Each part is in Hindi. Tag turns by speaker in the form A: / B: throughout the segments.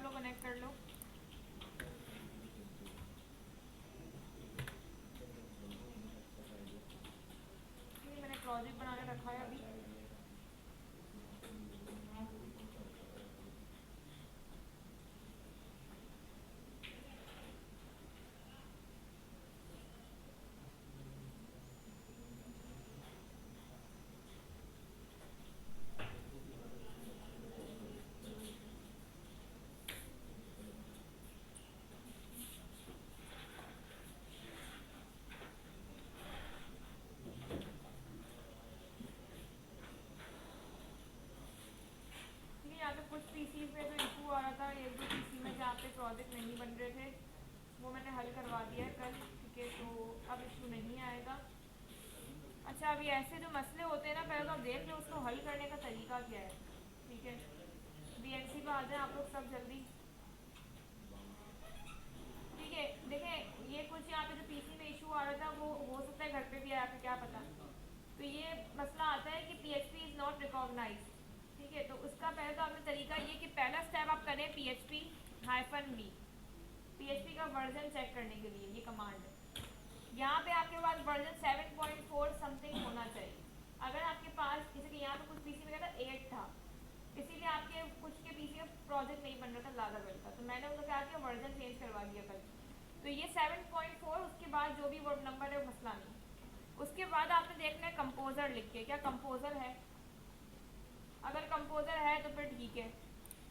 A: आप लोग कनेक्ट कर लो। मैंने प्रोजेक्ट बना के रखा है अभी। यहाँ पे कुछ पीसीज में जो इशू आ रहा था, एक दो पीसी में जहाँ पे प्रोजेक्ट नहीं बन रहे थे, वो मैंने हल करवा दिया है कल, ठीक है। तो अब इशू नहीं आएगा। अच्छा, अभी ऐसे जो मसले होते हैं ना, पहले तो आप देख लो उसको हल करने का तरीका क्या है, ठीक है। बीएनसी पे आ जाए आप लोग सब जल्दी, ठीक है। देखें, ये कुछ यहाँ पे जो पीसी में इशू आ रहा था वो हो सकता है घर पे भी आया, फिर क्या पता। तो ये मसला आता है कि पीएचपी इज़ नॉट रिकॉग्नाइज, ठीक है। तो उसका पहले तो आपने तरीका ये कि पहला स्टेप आप करें PHP-V, पीएचपी का वर्जन चेक करने के लिए ये कमांड है। यहाँ पे आपके पास वर्जन 7.4 समथिंग होना चाहिए। अगर आपके पास, जैसे कि यहाँ पे कुछ पीसी में क्या था 8 था, इसीलिए आपके कुछ के पीसी में प्रोजेक्ट नहीं बन रहा था लागाबल का, तो मैंने उनको क्या किया, वर्जन चेंज करवा दिया कल। तो ये 7.4, उसके बाद जो भी वर्ड नंबर है मसला नहीं। उसके बाद आपने देखना है कंपोजर लिख के, क्या कंपोजर है। अगर कंपोजर है तो फिर ठीक है।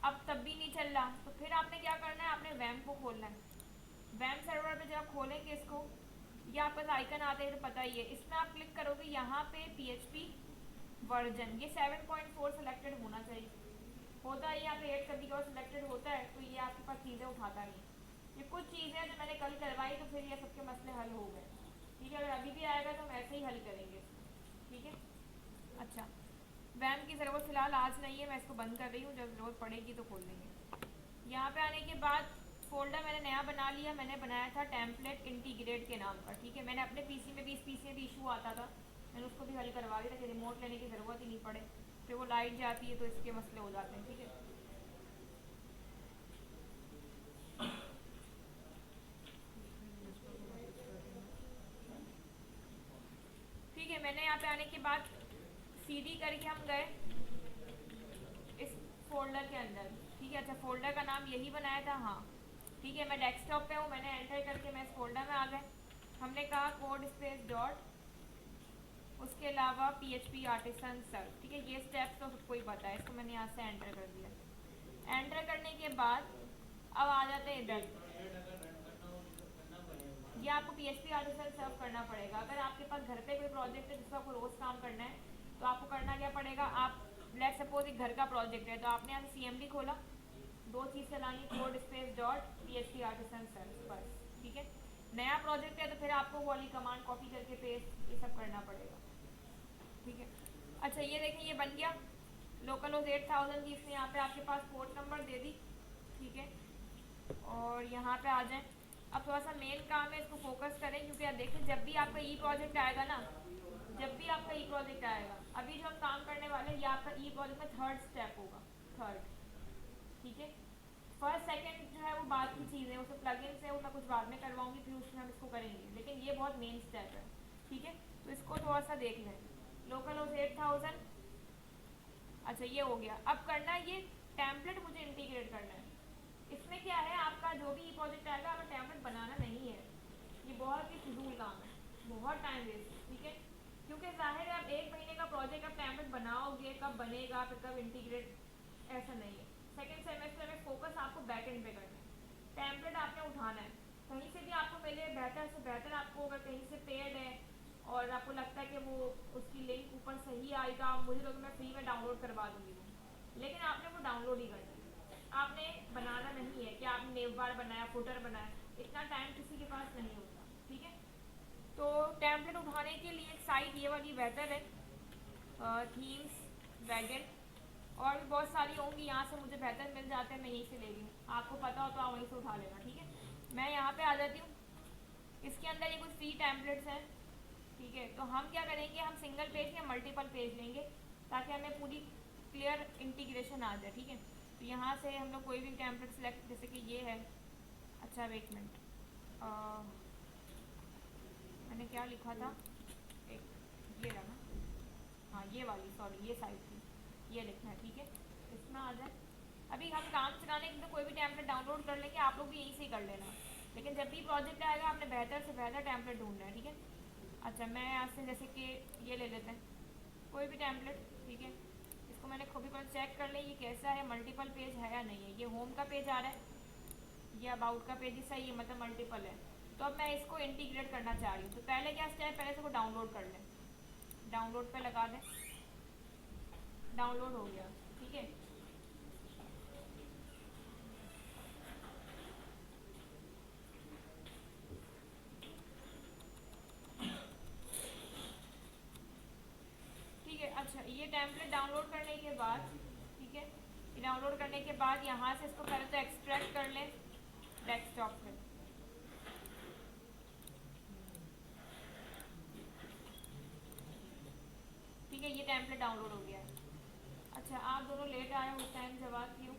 A: अब तब भी नहीं चल रहा तो फिर आपने क्या करना है, आपने वैम को खोलना है। वैम सर्वर पे जब खोलेंगे इसको, ये आपका आइकन आता है तो पता ही है, इसमें आप क्लिक करोगे, यहाँ पे PHP वर्जन ये 7.4 सेलेक्टेड होना चाहिए। होता है यहाँ पे 8 कभी कभार सिलेक्टेड होता है, तो ये आपके पास चीज़ें उठाता नहीं। ये कुछ चीज़ें जो मैंने कल करवाई, तो फिर ये सबके मसले हल हो गए, ठीक है। अगर अभी भी आएगा तो हम ऐसे ही हल करेंगे इसको, ठीक है। अच्छा, वैम की ज़रूरत फ़िलहाल आज नहीं है, मैं इसको बंद कर रही हूँ, जब ज़रूरत पड़ेगी तो खोल देंगे। यहाँ पे आने के बाद फोल्डर मैंने नया बना लिया, मैंने बनाया था टेम्पलेट इंटीग्रेट के नाम का, ठीक है। मैंने अपने पीसी में भी, इस पीसी में भी इशू आता था, मैंने उसको भी हल करवा दिया ताकि रिमोट लेने की ज़रूरत ही नहीं पड़े, फिर वो लाइट जाती है तो इसके मसले हो जाते हैं, ठीक है। ठीक है, मैंने यहाँ पे आने के बाद CD करके हम गए इस फोल्डर के अंदर, ठीक है। अच्छा, फोल्डर का नाम यही बनाया था, हाँ ठीक है। मैं डेस्कटॉप पे हूँ, मैंने एंटर करके मैं इस फोल्डर में आ गए। हमने कहा कोड स्पेस डॉट, उसके अलावा PHP आर्टिसन सर्व, ठीक है। ये स्टेप्स तो सबको ही पता है, इसको मैंने यहाँ से एंटर कर दिया। एंटर करने के बाद अब आ जाते हैं इधर, ये आपको PHP आर्टिसन सर्व करना पड़ेगा। अगर आपके पास घर पे कोई प्रोजेक्ट है जिसको आपको रोज़ काम करना है, तो आपको करना क्या पड़ेगा, आप लेट सपोज एक घर का प्रोजेक्ट है, तो आपने यहाँ से CMD खोला, दो चीज़ चलानी, code space dot PHP artisan serve, बस, ठीक है। नया प्रोजेक्ट है तो फिर आपको वो वाली कमांड कॉपी करके पेस्ट ये सब करना पड़ेगा, ठीक है। अच्छा, ये देखें, ये बन गया। लोकल होस्ट 8000 की इसने यहाँ पे आपके पास पोर्ट नंबर दे दी, ठीक है। और यहाँ पे आ जाएं। अब थोड़ा सा मेन काम है, इसको फोकस करें, क्योंकि आप देखें जब भी आपका ई प्रोजेक्ट आएगा ना, जब भी आपका ई प्रोजेक्ट आएगा, अभी जो हम काम करने वाले हैं ये आपका ई प्रोजेक्ट में थर्ड स्टेप होगा, थर्ड, ठीक है। फर्स्ट सेकंड जो है वो बात की चीज़ है, उसमें प्लगइन्स है वो मैं कुछ बाद में करवाऊंगी, फिर उसमें हम इसको करेंगे, लेकिन ये बहुत मेन स्टेप है, ठीक है। तो इसको थोड़ा सा देख लें। लोकल होस्ट 8000, अच्छा ये हो गया। अब करना है ये टेम्पलेट मुझे इंटीग्रेट करना है। इसमें क्या है, आपका जो भी प्रोजेक्ट आएगा, अगर टेम्पलेट बनाना नहीं है, ये बहुत ही फिजूल काम है, बहुत टाइम वेस्ट, ठीक है। क्योंकि जाहिर है आप 1 महीने का प्रोजेक्ट आप टेम्पलेट बनाओगे, कब बनेगा, फिर कब इंटीग्रेट, ऐसा नहीं है। सेकेंड सेमेस्टर में फोकस आपको बैक एंड पे करना है। टेम्पलेट आपने उठाना है, कहीं से भी आपको मिले बेहतर से बेहतर, आपको अगर कहीं से पेड है और आपको लगता है कि वो उसकी लिंक ऊपर सही आएगा, मुझे तो मैं फ्री में डाउनलोड करवा दूँगी वो, लेकिन आपने वो डाउनलोड ही करना है। आपने बनाना नहीं है कि आपने नेव बार बनाया, फुटर बनाया, इतना टाइम किसी के पास नहीं होता, ठीक है। तो टेम्पलेट उठाने के लिए एक साइट ये वाली बेहतर है, थीम्स वैगन, और भी बहुत सारी होंगी, यहाँ से मुझे बेहतर मिल जाते हैं, मैं यहीं से ले रही हूँ। आपको पता हो तो आप वहीं से उठा लेना, ठीक है। मैं यहाँ पे आ जाती हूँ, इसके अंदर ये कुछ फ्री टेम्पलेट्स हैं, ठीक है। तो हम क्या करेंगे, हम सिंगल पेज या मल्टीपल पेज लेंगे ताकि हमें पूरी क्लियर इंटीग्रेशन आ जाए, ठीक है। तो यहाँ से हम लोग कोई भी टेम्पलेट सेलेक्ट, जैसे कि ये है। अच्छा वेट मिनट, मैंने क्या लिखा था, एक ये रहा, हाँ ये वाली, सॉरी ये साइड थी, ये लिखना है, ठीक है। इसमें आ जाए। अभी हम काम चलाने के लिए कोई भी टेम्पलेट डाउनलोड कर लेंगे, आप लोग भी यहीं से ही कर लेना, लेकिन जब भी प्रोजेक्ट आएगा आपने बेहतर से बेहतर टेम्पलेट ढूंढना है, ठीक है। अच्छा मैं यहाँ से जैसे कि ये ले लेते हैं, कोई भी टेम्पलेट, ठीक है। इसको मैंने खूब ही चेक कर लिया ये कैसा है, मल्टीपल पेज है या नहीं है। ये होम का पेज आ रहा है, ये अबाउट का पेज ही सही है, मतलब मल्टीपल है। तो अब मैं इसको इंटीग्रेट करना चाह रही हूँ, तो पहले क्या स्टेप, पहले इसको डाउनलोड कर लें। डाउनलोड पे लगा दें, डाउनलोड हो गया, ठीक है। ठीक है, अच्छा ये टेम्पलेट डाउनलोड करने के बाद, ठीक है, ये डाउनलोड करने के बाद यहाँ से इसको पहले तो एक्सट्रैक्ट कर लें डेस्कटॉप पे। ठीक है, ये टेम्पलेट डाउनलोड हो गया है। अच्छा आप दोनों लेट आए उस टाइम, जवाब क्यों?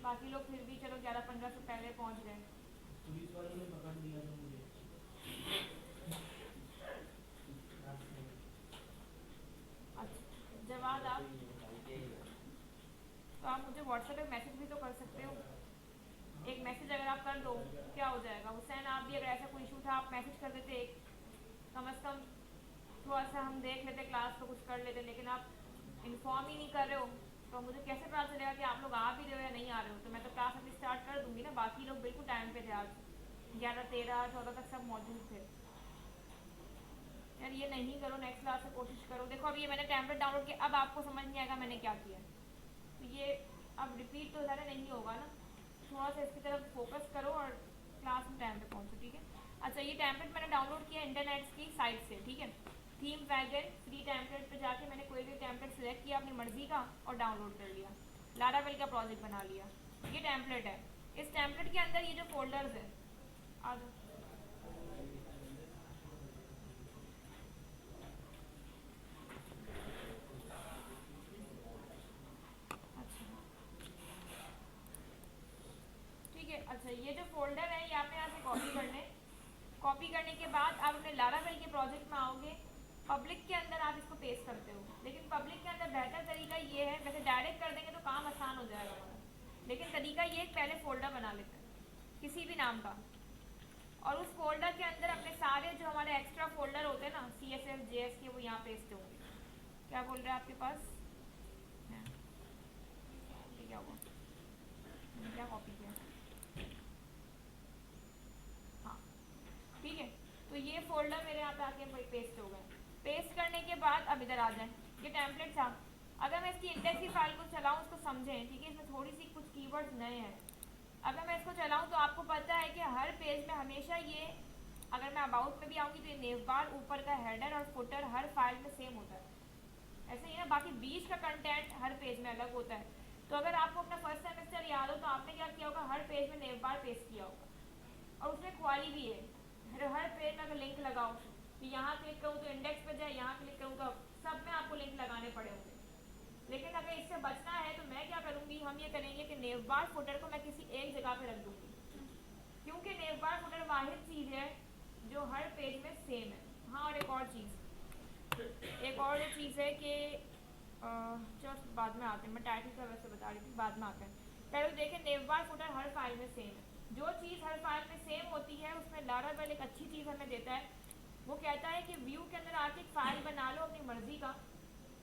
A: बाकी लोग फिर भी चलो 11-15 से पहले पहुँच गए।
B: पुलिस वालों ने पकड़ लिया था मुझे।
A: अच्छा जवाब आप, तो आप मुझे व्हाट्सएप पे मैसेज भी तो कर सकते हो। एक मैसेज अगर आप कर दो क्या हो जाएगा, हुसैन आप भी अगर ऐसा कोई इशू था आप मैसेज कर देते, एक कम से कम थोड़ा सा हम देख लेते क्लास तो कुछ कर लेते, लेकिन आप इन्फॉर्म ही नहीं कर रहे हो, तो मुझे कैसे पता चलेगा कि आप लोग आ भी रहे हो या नहीं आ रहे हो। तो मैं तो क्लास अभी स्टार्ट कर दूंगी ना, बाकी लोग बिल्कुल टाइम पे थे, आज 11, 13, 14 तक सब मौजूद थे। यार ये नहीं करो, नेक्स्ट क्लास से कोशिश करो। देखो अब ये मैंने टेम्पलेट डाउनलोड किया, अब आपको समझ नहीं आएगा मैंने क्या किया, तो ये अब रिपीट तो ज़्यादा नहीं होगा ना, थोड़ा सा इसकी तरफ फोकस करो और क्लास में टाइम पे पहुँचो, ठीक है। अच्छा ये टेम्पलेट मैंने डाउनलोड किया इंटरनेट की साइट से, ठीक है। थीम वैगन फ्री टेम्पलेट पे जाके मैंने कोई भी टेम्पलेट सेलेक्ट किया अपनी मर्जी का और डाउनलोड कर लिया, लारावेल का प्रोजेक्ट बना लिया। ये टेम्पलेट है, इस टेम्पलेट के अंदर ये जो फोल्डर्स है, आ जाओ। अच्छा ठीक है, अच्छा ये जो फोल्डर है ये आपने यहाँ से कॉपी करने, कॉपी करने के बाद आप अपने लारावेल के प्रोजेक्ट में आओगे, पब्लिक के अंदर आप इसको पेस्ट करते हो, लेकिन पब्लिक के अंदर बेहतर तरीका ये है, वैसे डायरेक्ट कर देंगे तो काम आसान हो जाएगा हमारा, लेकिन तरीका ये है पहले फोल्डर बना लेते हैं किसी भी नाम का, और उस फोल्डर के अंदर अपने सारे जो हमारे एक्स्ट्रा फोल्डर होते हैं ना CSS JS के, वो यहाँ पेस्ट होंगे। क्या बोल रहे हैं आपके पास है? ये क्या हुआ, मैंने क्या कॉपी किया? हाँ ठीक है, तो ये फोल्डर मेरे यहाँ पे आके पेस्ट हो गए। पेस्ट करने के बाद अब इधर आ जाए, ये टेम्पलेट था। अगर मैं इसकी इंडेक्स की फाइल को चलाऊँ, उसको समझें, ठीक है, इसमें थोड़ी सी कुछ कीवर्ड्स नए हैं। अगर मैं इसको चलाऊँ तो आपको पता है कि हर पेज में हमेशा ये, अगर मैं अबाउट में भी आऊँगी तो ये नेव बार, ऊपर का हेडर और फुटर हर फाइल में सेम होता है, ऐसे ही ना। बाकी बीच का कंटेंट हर पेज में अलग होता है। तो अगर आपको अपना फर्स्ट सेमेस्टर याद हो तो आपने क्या किया होगा, हर पेज में नेव बार पेस्ट किया होगा, और उसमें क्वारी भी है, हर पेज में अगर लिंक लगाओ तो यहाँ क्लिक करूँ तो इंडेक्स पे जाए, यहाँ क्लिक करूँ तो सब में आपको लिंक लगाने पड़े होंगे। लेकिन अगर इससे बचना है तो मैं क्या करूँगी, हम ये करेंगे कि नेव बार फुटर को मैं किसी एक जगह पे रख दूँगी, क्योंकि नेव बार फुटर वाहिद चीज़ है जो हर पेज में सेम है। हाँ और एक और चीज़, एक और जो चीज़ है कि चलो बाद में आते हैं, मैं टाइटल का वैसे बता रही थी, बाद में आते हैं। पहले देखें नेव बार फुटर हर फाइल में सेम है। जो चीज़ हर फाइल में सेम होती है उसमें लारावेल एक अच्छी चीज़ हमें देता है, वो कहता है कि व्यू के अंदर आके एक फाइल बना लो अपनी मर्जी का,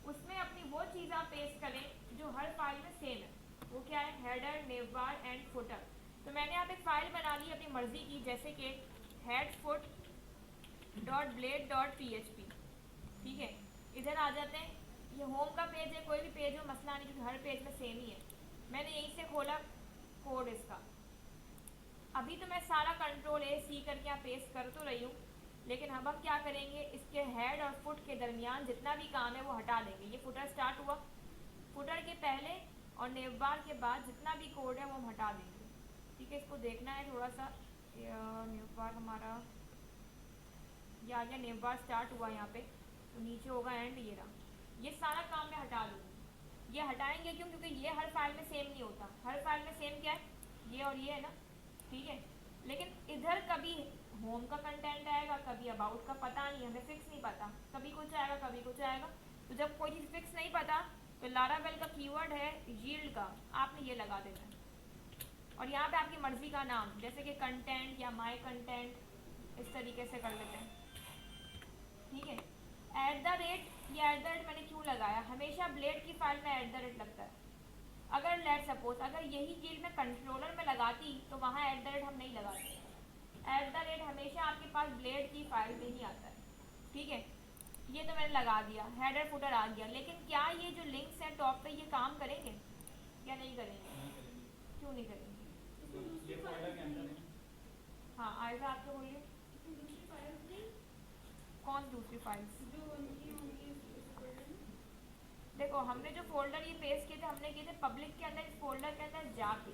A: उसमें अपनी वो चीज़ आप पेस्ट करें जो हर फाइल में सेम है। वो क्या है, header naive bar and footer. तो मैंने यहाँ पे एक फाइल बना ली अपनी मर्जी की, जैसे कि headfoot.blade.php, ठीक है। इधर आ जाते हैं, ये होम का पेज है, कोई भी पेज हो मसला नहीं, क्योंकि हर पेज में सेम ही है। मैंने यहीं से खोला कोड इसका, अभी तो मैं सारा Ctrl+A+C करके यहाँ पेस्ट कर तो रही हूँ, लेकिन अब हम क्या करेंगे, इसके हेड और फुट के दरमियान जितना भी काम है वो हटा देंगे। ये फुटर स्टार्ट हुआ, फुटर के पहले और नेव बार के बाद जितना भी कोड है वो हम हटा देंगे, ठीक है। इसको देखना है थोड़ा सा, नेव बार हमारा ये आ गया, नेव बार स्टार्ट हुआ यहाँ पे, तो नीचे होगा एंड, ये रहा, ये सारा काम मैं हटा दूँगी। ये हटाएंगे क्यों? क्योंकि ये हर फाइल में सेम नहीं होता। हर फाइल में सेम क्या है, ये और ये है ना, ठीक है। लेकिन इधर कभी होम का कंटेंट आएगा, कभी अबाउट का, पता नहीं, हमें फिक्स नहीं पता, कभी कुछ आएगा कभी कुछ आएगा। तो जब कोई चीज़ फिक्स नहीं पता तो लारावेल का कीवर्ड है यील्ड का, आपने ये लगा देना है। और यहाँ पे आपकी मर्जी का नाम, जैसे कि कंटेंट या माय कंटेंट, इस तरीके से कर लेते हैं, ठीक है। @ ये @ मैंने क्यों लगाया, हमेशा ब्लेड की फाइल में @ लगता है। अगर लेट सपोज अगर यही चीज मैं कंट्रोलर में लगाती तो वहाँ @ हम नहीं लगाते। @ हमेशा आपके पास ब्लेड की फाइल में ही आता है, ठीक है। ये तो मैंने लगा दिया, हेडर फुटर आ गया। लेकिन क्या ये जो लिंक्स हैं टॉप पे ये काम करेंगे या नहीं करेंगे? क्यों नहीं करेंगे?
B: ये फोल्डर के अंदर है।
A: हाँ आयशा आपको बोलिए,
C: दूसरी फाइल नहीं,
A: कौन दूसरी फाइल्स?
C: जो उनकी होंगी उस फोल्डर में।
A: देखो हमने जो फोल्डर ये पेस्ट किए थे, हमने किए थे पब्लिक के अंदर, इस फोल्डर के अंदर जाके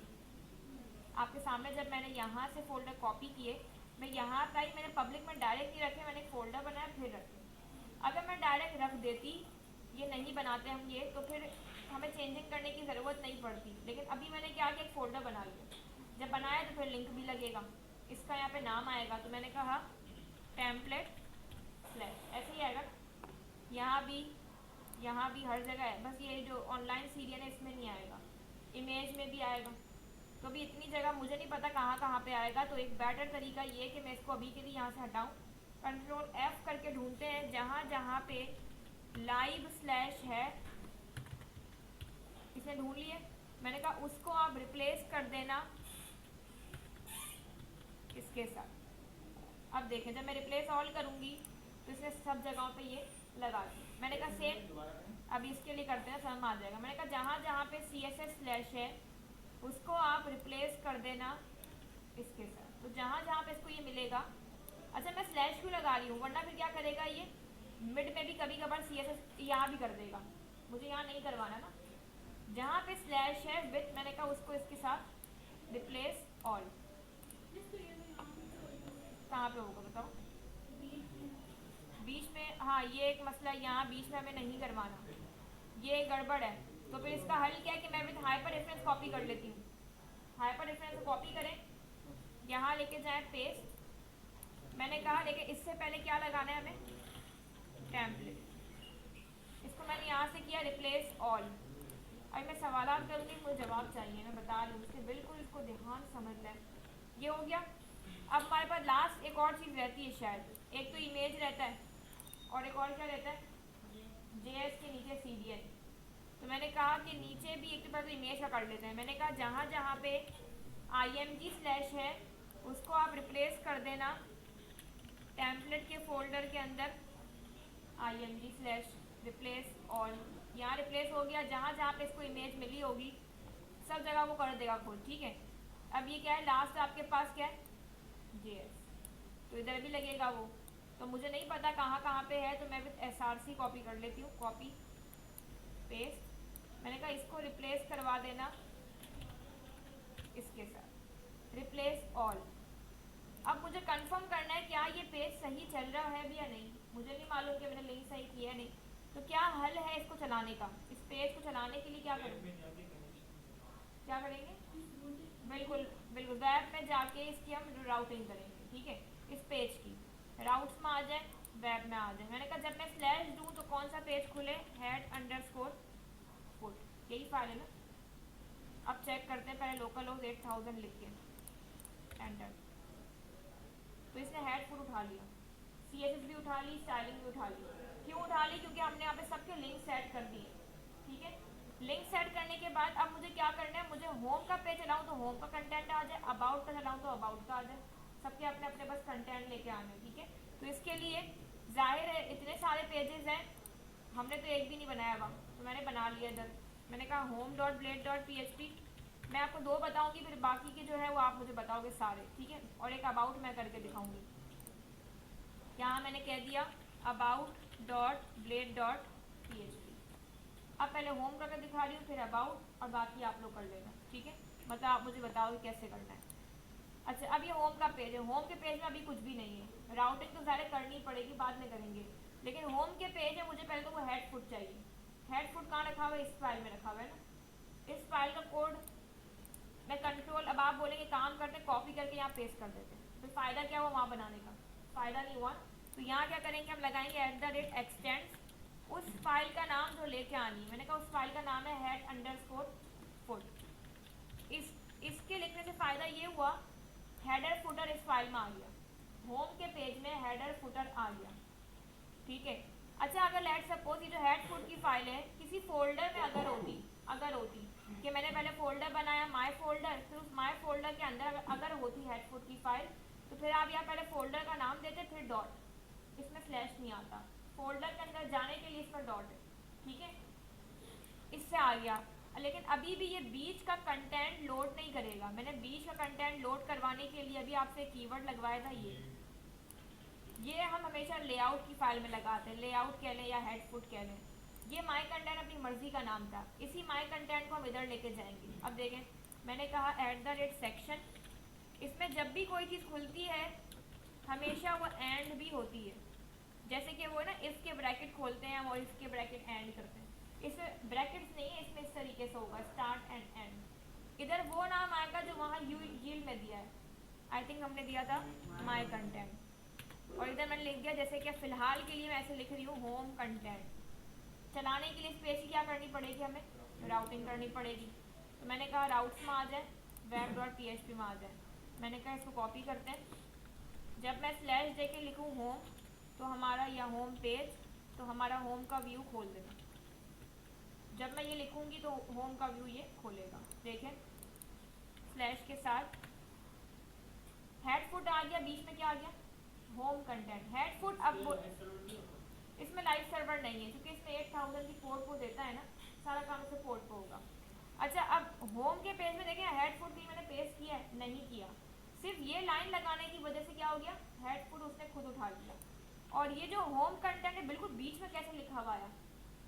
A: आपके सामने जब मैंने यहाँ से फोल्डर कॉपी किए, मैं यहाँ पे आई, मैंने पब्लिक में डायरेक्ट नहीं रखे, मैंने एक फोल्डर बनाया फिर रखे। अगर मैं डायरेक्ट रख देती, ये नहीं बनाते हम ये, तो फिर हमें चेंजिंग करने की ज़रूरत नहीं पड़ती। लेकिन अभी मैंने क्या किया, एक फ़ोल्डर बना लिया। जब बनाया तो फिर लिंक भी लगेगा, इसका यहाँ पे नाम आएगा, तो मैंने कहा टेम्पलेट स्लैश, ऐसे ही आएगा। यहाँ भी हर जगह है, बस ये जो ऑनलाइन सीरियल है इसमें नहीं आएगा, इमेज में भी आएगा। तो अभी इतनी जगह मुझे नहीं पता कहाँ कहाँ पे आएगा। तो एक बेटर तरीका ये कि मैं इसको अभी के लिए यहाँ से हटाऊँ, कंट्रोल F करके ढूंढते हैं जहाँ जहाँ पे लाइव स्लैश है, इसने ढूंढ लिए। मैंने कहा उसको आप रिप्लेस कर देना इसके साथ। अब देखें जब मैं रिप्लेस ऑल करूँगी तो इसने सब जगहों पे ये लगा दी। मैंने कहा सेम, अब इसके लिए करते हैं, समझ आ जाएगा। मैंने कहा जहाँ जहाँ पे CSS स्लैश है उसको आप रिप्लेस कर देना इसके साथ। तो जहाँ जहाँ पे इसको ये मिलेगा, अच्छा मैं स्लैश क्यों लगा रही हूँ, वरना फिर क्या करेगा ये मिड में भी कभी कभार CSS यहाँ भी कर देगा, मुझे यहाँ नहीं करवाना ना। जहाँ पे स्लैश है विथ, मैंने कहा उसको इसके साथ रिप्लेस ऑल। कहाँ पे होगा बताओ, बीच में, हाँ ये एक मसला, यहाँ बीच में हमें नहीं करवाना, ये गड़बड़ है। तो फिर इसका हल क्या है कि मैं विथ हाइपर रेफरेंस कॉपी कर लेती हूँ। हाइपर रेफरेंस कॉपी करें, यहाँ लेके जाए पेस्ट, मैंने कहा लेकिन इससे पहले क्या लगाना है हमें, टेम्पलेट। इसको मैंने यहाँ से किया रिप्लेस ऑल। अभी मैं सवालात करूँगी, मुझे जवाब चाहिए, मैं बता रही हूँ, इसके बिल्कुल इसको ध्यान समझ लें। ये हो गया। अब हमारे पास लास्ट एक और चीज़ रहती है शायद, एक तो इमेज रहता है और एक और क्या रहता है, JS के नीचे CDN। तो मैंने कहा कि नीचे भी एक तो इमेज का कर लेते हैं। मैंने कहा जहाँ जहाँ पे IMG स्लैश है उसको आप रिप्लेस कर देना टेम्पलेट के फोल्डर के अंदर IMG स्लैश रिप्लेस ऑल। यहाँ रिप्लेस हो गया, जहाँ जहाँ पे इसको इमेज मिली होगी सब जगह वो कर देगा खुद, ठीक है। अब ये क्या है, लास्ट आपके पास क्या है, JS, तो इधर भी लगेगा वो। तो मुझे नहीं पता कहाँ कहाँ पे है, तो मैं विथ SRC कॉपी कर लेती हूँ, कॉपी पेस्ट। मैंने कहा इसको रिप्लेस करवा देना इसके साथ रिप्लेस ऑल। अब मुझे कंफर्म करना है क्या ये पेज सही चल रहा है भी या नहीं, मुझे नहीं मालूम कि मैंने लिंक सही किया है नहीं। तो क्या हल है इसको चलाने का, इस पेज को चलाने के लिए क्या करेंगे, क्या करेंगे, बिल्कुल बिल्कुल वेब में जाके इसकी हम राउटिंग करेंगे, ठीक है। इस पेज की राउट्स में आ जाए, वेब में आ जाए। मैंने कहा जब मैं स्लैश दूँ तो कौन सा पेज खुले, head_foot, यही फाइल है ना। अब चेक करते हैं, पहले लोकल होस्ट 8000 लिख के एंटर। तो इसने हेड फुट उठा लिया, CSS भी उठा ली, स्टाइलिंग भी उठा ली। क्यों उठा ली, क्योंकि हमने यहाँ पे सबके लिंक सेट कर दिए, ठीक है। लिंक सेट करने के बाद अब मुझे क्या करना है, मुझे होम का पेज चलाऊँ तो होम का कंटेंट आ जाए, अबाउट का चलाऊँ तो अबाउट का आ जाए, सबके अपने अपने बस कंटेंट लेके आने, ठीक है। तो इसके लिए जाहिर है इतने सारे पेजेस हैं, हमने तो एक भी नहीं बनाया हुआ, तो मैंने बना लिया इधर। मैंने कहा home.blade.php, मैं आपको 2 बताऊंगी, फिर बाकी के जो है वो आप मुझे बताओगे सारे, ठीक है। और एक अबाउट मैं करके दिखाऊंगी। यहाँ मैंने कह दिया about.blade.php। अब पहले होम करके दिखा रही हूँ, फिर अबाउट, और बाकी आप लोग कर लेना, ठीक है। मतलब आप मुझे बताओ कैसे करना है। अच्छा अब ये होम का पेज है, होम के पेज में अभी कुछ भी नहीं है, राउटिंग तो ज़्यादा करनी पड़ेगी, बाद में करेंगे। लेकिन होम के पेज है, मुझे पहले तो वो हेड फुट चाहिए। हेड फुट कहाँ रखा हुआ है, इस फाइल में रखा हुआ है ना। इस फाइल का कोड मैं कंट्रोल, अब आप बोलेंगे काम करते कॉपी करके यहाँ पेस्ट कर देते हैं, तो फ़ायदा क्या हुआ वहाँ बनाने का, फ़ायदा नहीं हुआ। तो यहाँ क्या करेंगे, हम लगाएंगे @extends उस फाइल का नाम जो लेके आनी है। मैंने कहा उस फाइल का नाम है head_foot। इसके लिखने से फ़ायदा ये हुआ, हेडर फुटर इस फाइल में आ गया, होम के पेज में हेडर फुटर आ गया, ठीक है। अच्छा, अगर लेट सपोज ये जो हेड फुट की फाइल है किसी फोल्डर में अगर होती कि मैंने पहले फोल्डर बनाया माय फोल्डर, फिर उस माय फोल्डर के अंदर अगर होती हेड फुट की फाइल, तो फिर आप यहाँ पहले फोल्डर का नाम देते, फिर डॉट, इसमें स्लैश नहीं आता, फोल्डर के अंदर जाने के लिए इसमें डॉट है, ठीक है। इससे आ गया, लेकिन अभी भी ये बीच का कंटेंट लोड नहीं करेगा। मैंने बीच का कंटेंट लोड करवाने के लिए अभी आपसे कीवर्ड लगवाया था, ये हम हमेशा लेआउट की फाइल में लगाते हैं, लेआउट कह लें या हेड फुट कह लें। ये माई कंटेंट अपनी मर्जी का नाम था, इसी माई कंटेंट को हम इधर लेके जाएंगे। अब देखें, मैंने कहा @section, इसमें जब भी कोई चीज़ खुलती है हमेशा वो एंड भी होती है, जैसे कि वो ना इफ के ब्रैकेट खोलते हैं और इफ के ब्रैकेट एंड करते हैं, इसमें ब्रैकेट्स नहीं है, इसमें इस तरीके से होगा स्टार्ट एंड एंड। इधर वो नाम आएगा जो वहाँ यील्ड में दिया है, आई थिंक हमने दिया था माई कंटेंट, और इधर मैंने लिख दिया जैसे कि फ़िलहाल के लिए मैं ऐसे लिख रही हूँ होम कंटेंट। चलाने के लिए स्पेस की क्या करनी पड़ेगी, हमें राउटिंग करनी पड़ेगी। तो मैंने कहा राउट्स में आ जाए, web.php में आ जाए। मैंने कहा इसको कॉपी करते हैं, जब मैं स्लैश दे के लिखूँ होम, तो हमारा यह होम पेज, तो हमारा होम का व्यू खोल देगा। जब मैं ये लिखूँगी तो होम का व्यू ये खोलेगा, देखें स्लैश के साथ हेड फुट आ गया, बीच में क्या आ गया, होम कंटेंट हेड फुट। अब इसमें लाइव सर्वर नहीं है क्योंकि इसमें 8000 की पोर्ट को देता है ना, सारा काम इससे पोर्ट को होगा। अच्छा, अब होम के पेज में देखें हेड फुट भी मैंने पेस्ट किया है, नहीं किया, सिर्फ ये लाइन लगाने की वजह से क्या हो गया, हेड फुट उसने खुद उठा लिया। और ये जो होम कंटेंट है बिल्कुल बीच में कैसे लिखा हुआ है,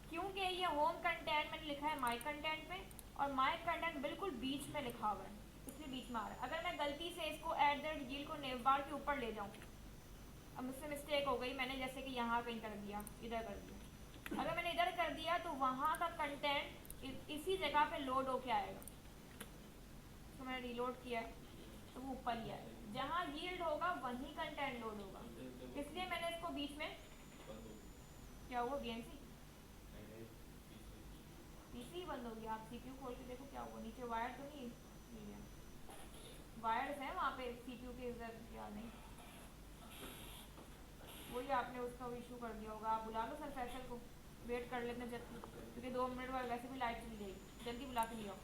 A: क्योंकि ये होम कंटेंट मैंने लिखा है माई कंटेंट में, और माई कंटेंट बिल्कुल बीच में लिखा हुआ है, इसलिए बीच में आ रहा है। अगर मैं गलती से इसको @yield को नेव बार के ऊपर ले जाऊँ, अब मुझसे मिस्टेक हो गई, मैंने जैसे कि यहाँ कहीं कर दिया, इधर कर दिया, अगर मैंने इधर कर दिया तो वहाँ का कंटेंट इसी जगह पे लोड होके आएगा। तो मैंने रीलोड किया है तो वो ऊपर ही आएगा, जहाँ यील्ड होगा वहीं कंटेंट लोड होगा, इसलिए मैंने इसको बीच में, क्या हुआ VNC पीसी बंद हो गया। आप CPU खोल के देखो क्या हुआ, नीचे वायर तो नहीं है, वायर्स हैं वहाँ पे CPU के इधर, क्या नहीं, वही आपने उसका इशू कर दिया होगा। आप बुला लो सर फैसल को, वेट कर लेते हैं जब, क्योंकि 2 मिनट बाद वैसे भी लाइट चली जाएगी, जल्दी बुला के ले आओ।